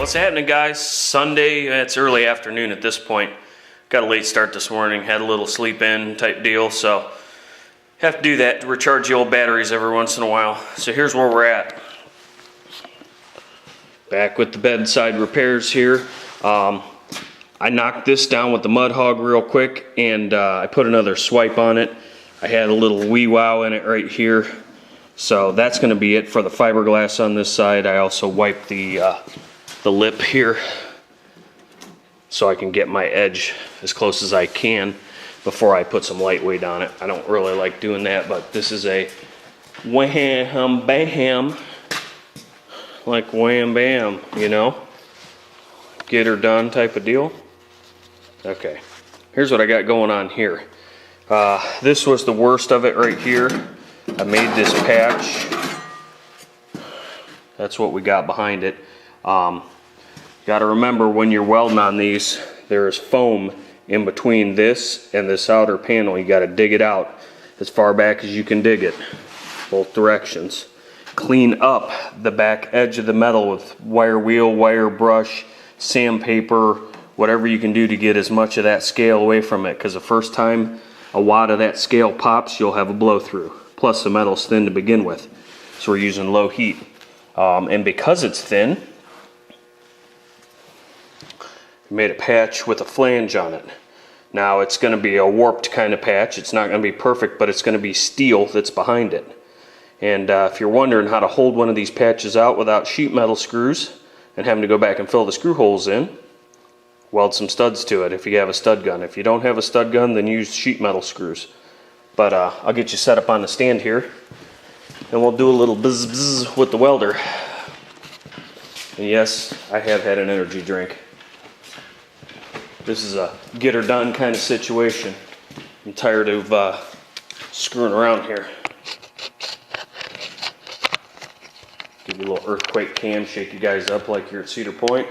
What's happening, guys? Sunday, it's early afternoon at this point. Got a late start this morning, had a little sleep in type deal, so have to do that to recharge the old batteries every once in a while. So here's where we're at. Back with the bedside repairs here. I knocked this down with the mud hog real quick, and I put another swipe on it. I had a little wee wow in it right here. So that's going to be it for the fiberglass on this side. I also wiped the lip here so I can get my edge as close as I can before I put some lightweight on it. I don't really like doing that, but this is a wham bam, like wham bam, you know, get her done type of deal. Okay, here's what I got going on here. This was the worst of it right here. I made this patch. That's what we got behind it. Got to remember when you're welding on these, there is foam in between this and this outer panel. You got to dig it out as far back as you can dig it, both directions. Clean up the back edge of the metal with wire wheel, wire brush, sandpaper, whatever you can do to get as much of that scale away from it, because the first time a wad of that scale pops, you'll have a blow through. Plus the metal's thin to begin with, so we're using low heat. And because it's thin, I made a patch with a flange on it. Now it's going to be a warped kind of patch. It's not going to be perfect, but it's going to be steel that's behind it. And if you're wondering how to hold one of these patches out without sheet metal screws and having to go back and fill the screw holes in, weld some studs to it if you have a stud gun. If you don't have a stud gun, then use sheet metal screws. But I'll get you set up on the stand here, and we'll do a little buzz buzz with the welder. And yes, I have had an energy drink. This is a get her done kind of situation. I'm tired of screwing around here. Give you a little earthquake cam, shake you guys up like you're at Cedar Point.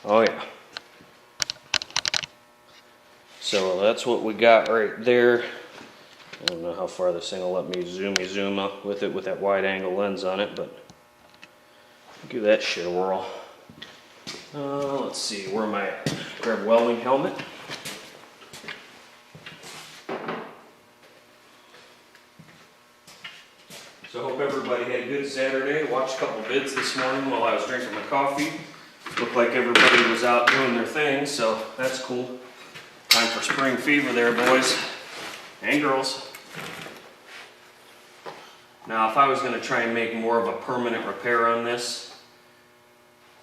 Oh yeah. So that's what we got right there. I don't know how far this thing will let me zoom up with it with that wide angle lens on it, but give that shit a whirl. Let's see, where am I at? Grab a welding helmet. So I hope everybody had a good Saturday. Watched a couple vids this morning while I was drinking my coffee. Looked like everybody was out doing their thing, so that's cool. Time for spring fever there, boys and girls. Now, if I was going to try and make more of a permanent repair on this,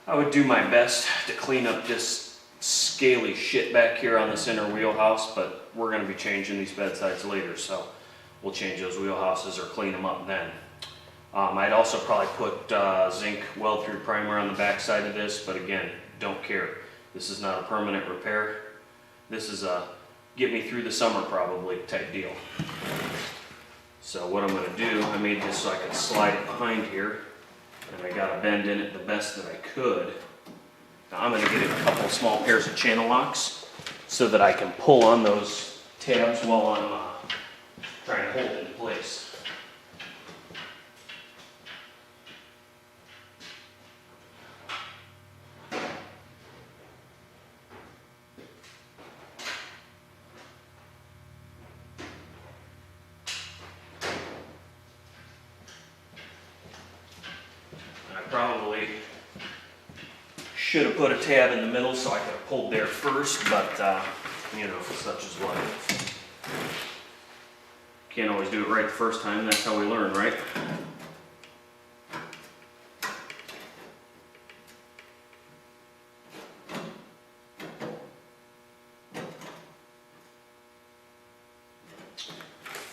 I would do my best to clean up this scaly shit back here on this inner wheelhouse, but we're going to be changing these bedsides later, so we'll change those wheelhouses or clean them up then. I'd also probably put zinc weld-through primer on the back side of this, but again, don't care. This is not a permanent repair. This is a get me through the summer probably type deal. So what I'm going to do, I made this so I could slide it behind here, and I got a bend in it the best that I could. Now I'm going to get a couple small pairs of channel locks so that I can pull on those tabs while I'm trying to hold it in place. Probably should have put a tab in the middle so I could have pulled there first, but you know, such is life. Can't always do it right the first time. That's how we learn, right?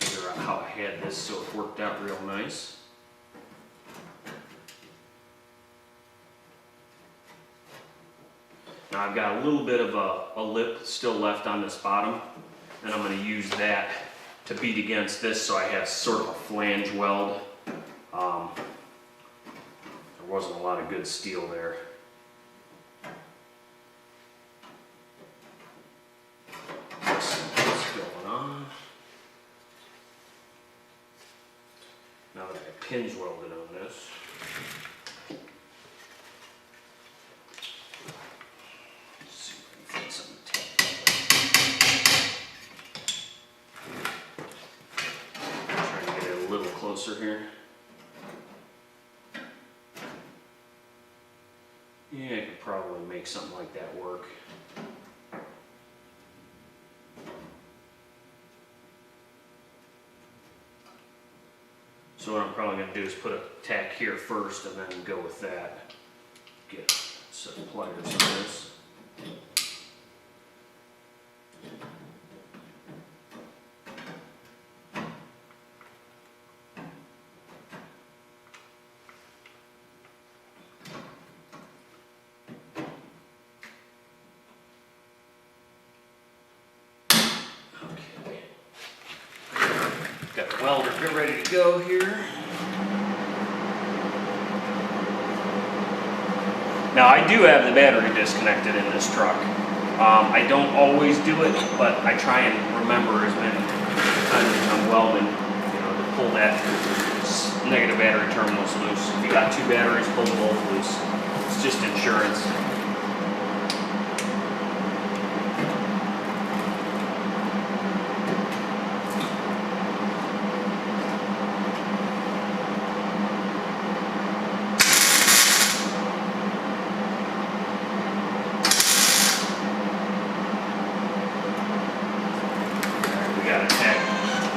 Figure out how I had this so it worked out real nice. Now I've got a little bit of a lip still left on this bottom, and I'm going to use that to beat against this so I have sort of a flange weld. There wasn't a lot of good steel there. Let's see what's going on. Now that I pinch welded on this, Yeah, I could probably make something like that work. So what I'm probably going to do is put a tack here first and then go with that. Get a set of pliers on this. Okay. Got the welder ready to go here. Now I do have the battery disconnected in this truck. I don't always do it, but I try and remember as many times as I'm welding, to pull that negative battery terminals loose. If you got two batteries, pull them both loose. It's just insurance.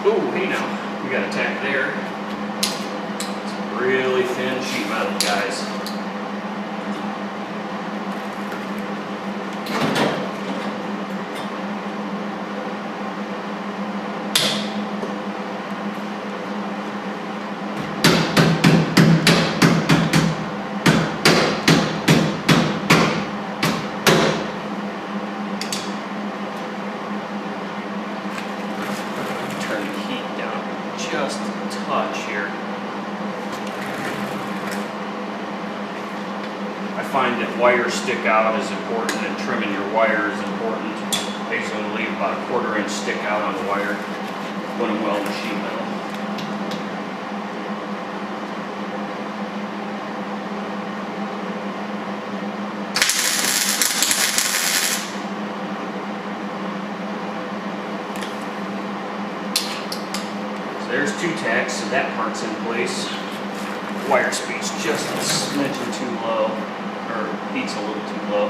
Oh, hey now, we got a tack there. It's really thin sheet metal, guys. Just a touch here. I find that wires stick out is important and trimming your wire is important. I usually leave about a 1/4 inch stick out on the wire when I'm welding sheet metal. There's two tacks, so that part's in place. Wire speed's just a smidgen too low, or heat's a little too low.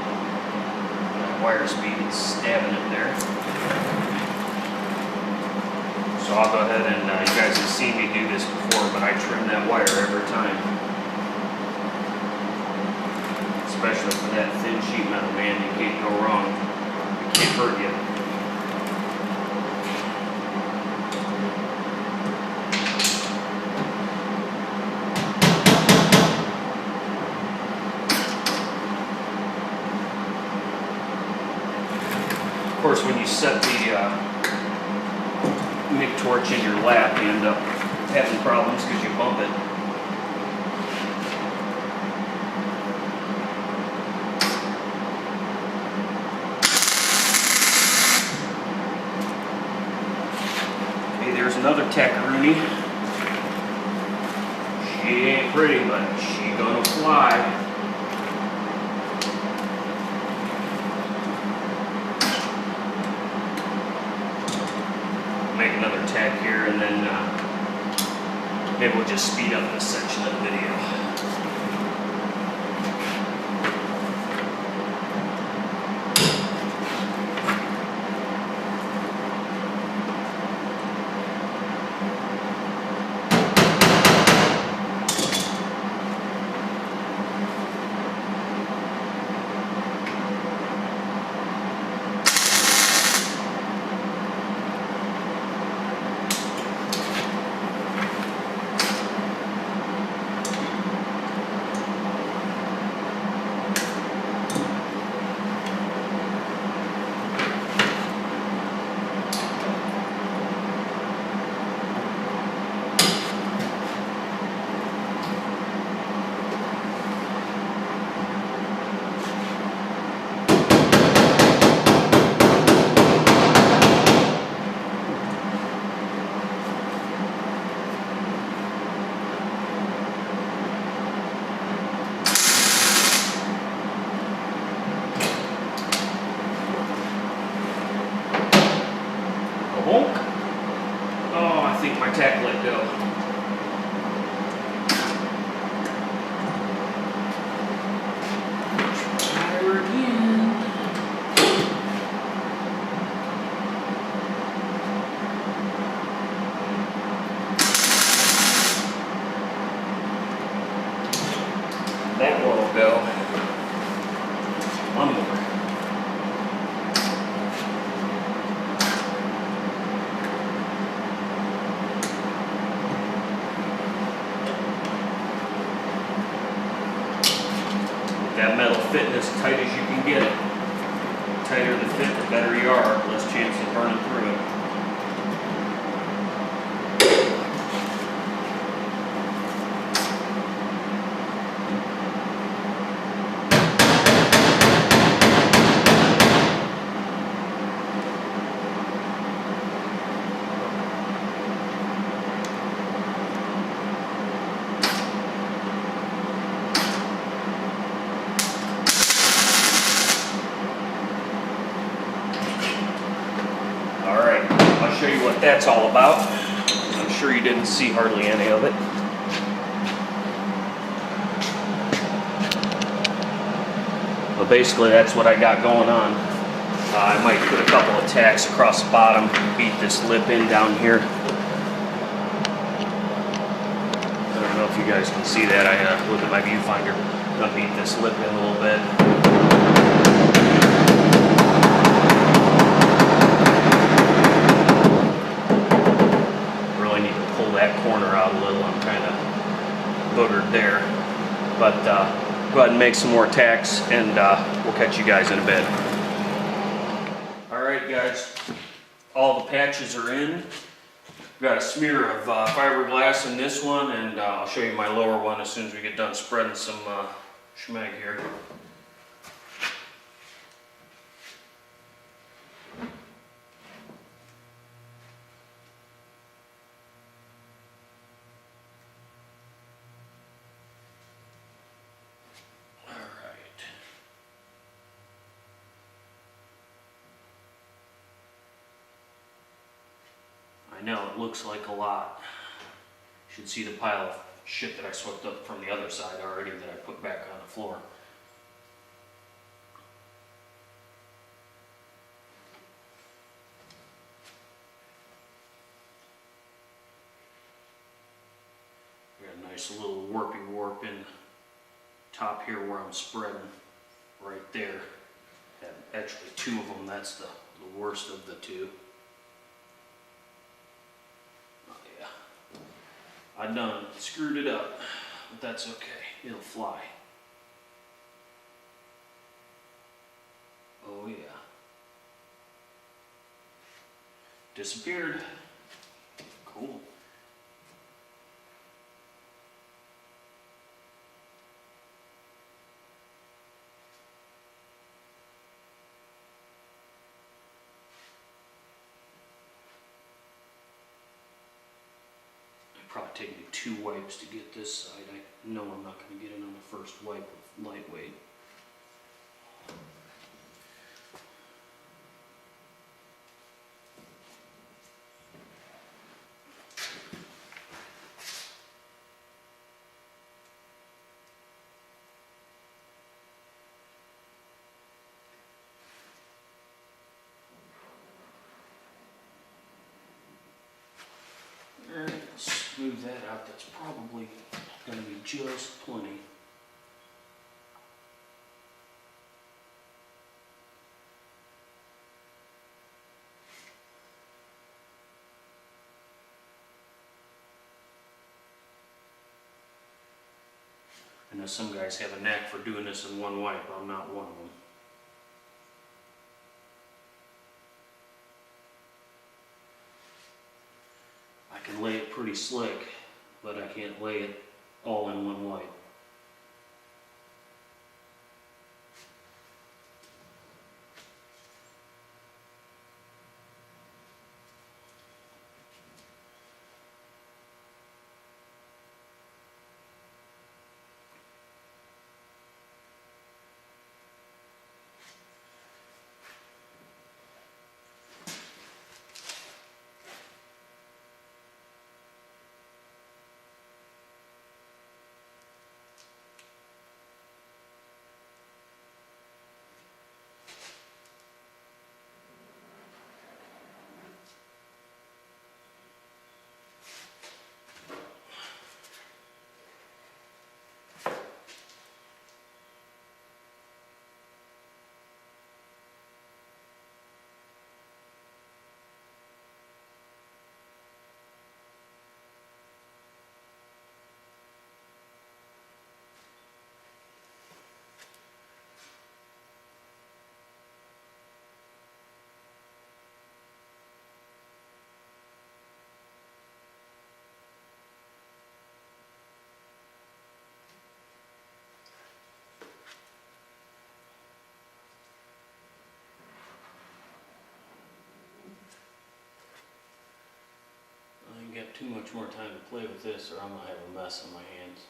Wire speed is stabbing it there. So I'll go ahead and, you guys have seen me do this before, but I trim that wire every time. Especially for that thin sheet metal, man, you can't go wrong. It can't hurt you. Of course, when you set the MIG torch in your lap, you end up having problems because you bump it. Okay, there's another tack-rooney. She ain't pretty, but she gonna fly. Make another tack here, and then maybe we'll just speed up this section of the video. fitting as tight as you can get it. The tighter the fit, the better you are, less chance of burning through it. Alright, I'll show you what that's all about. I'm sure you didn't see hardly any of it. But basically that's what I got going on. I might put a couple of tacks across the bottom, beat this lip in down here. I don't know if you guys can see that. I look at my viewfinder. I'm going to beat this lip in a little bit. That corner out a little. I'm kind of boogered there, but go ahead and make some more tacks, and we'll catch you guys in a bit. Alright guys, all the patches are in. Got a smear of fiberglass in this one, and I'll show you my lower one as soon as we get done spreading some schmeg here. I know it looks like a lot. You should see the pile of shit that I swept up from the other side already that I put back on the floor. Got a nice little warpy warp in top here where I'm spreading, right there. Actually two of them, that's the worst of the two. I done screwed it up, but that's okay. It'll fly. Oh yeah. Disappeared. Cool. Probably take me 2 wipes to get this side. I know I'm not going to get it on the first wipe with lightweight. Alright, smooth that out. That's probably going to be just plenty. I know some guys have a knack for doing this in one wipe. I'm not one of them. I can lay it pretty slick, but I can't lay it all in one wipe. much more time to play with this or I'm gonna have a mess on my hands.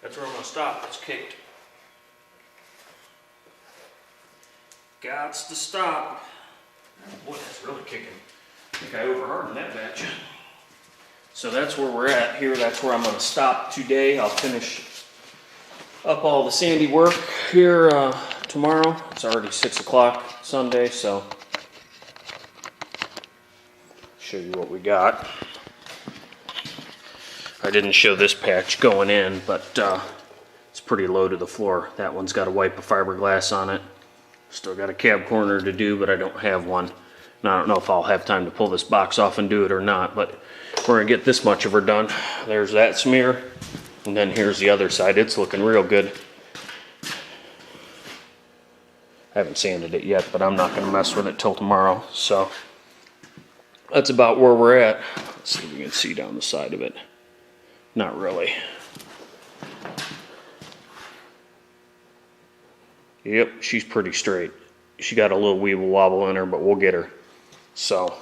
That's where I'm gonna stop. It's kicked. Gots to stop. Boy, that's really kicking. I think I overhardened that batch. So that's where we're at here. That's where I'm gonna stop today. I'll finish up all the sandy work here tomorrow. It's already 6 o'clock Sunday, so show you what we got. I didn't show this patch going in, but it's pretty low to the floor. That one's got a wipe of fiberglass on it. Still got a cab corner to do, but I don't have one. And I don't know if I'll have time to pull this box off and do it or not, but we're gonna get this much of her done. There's that smear, and then here's the other side. It's looking real good. I haven't sanded it yet, but I'm not gonna mess with it till tomorrow. So that's about where we're at. Let's see if we can see down the side of it. Not really. Yep, she's pretty straight. She got a little weeble wobble in her, but we'll get her. So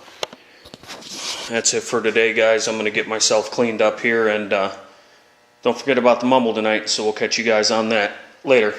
that's it for today, guys. I'm going to get myself cleaned up here, and don't forget about the mumble tonight, so we'll catch you guys on that later.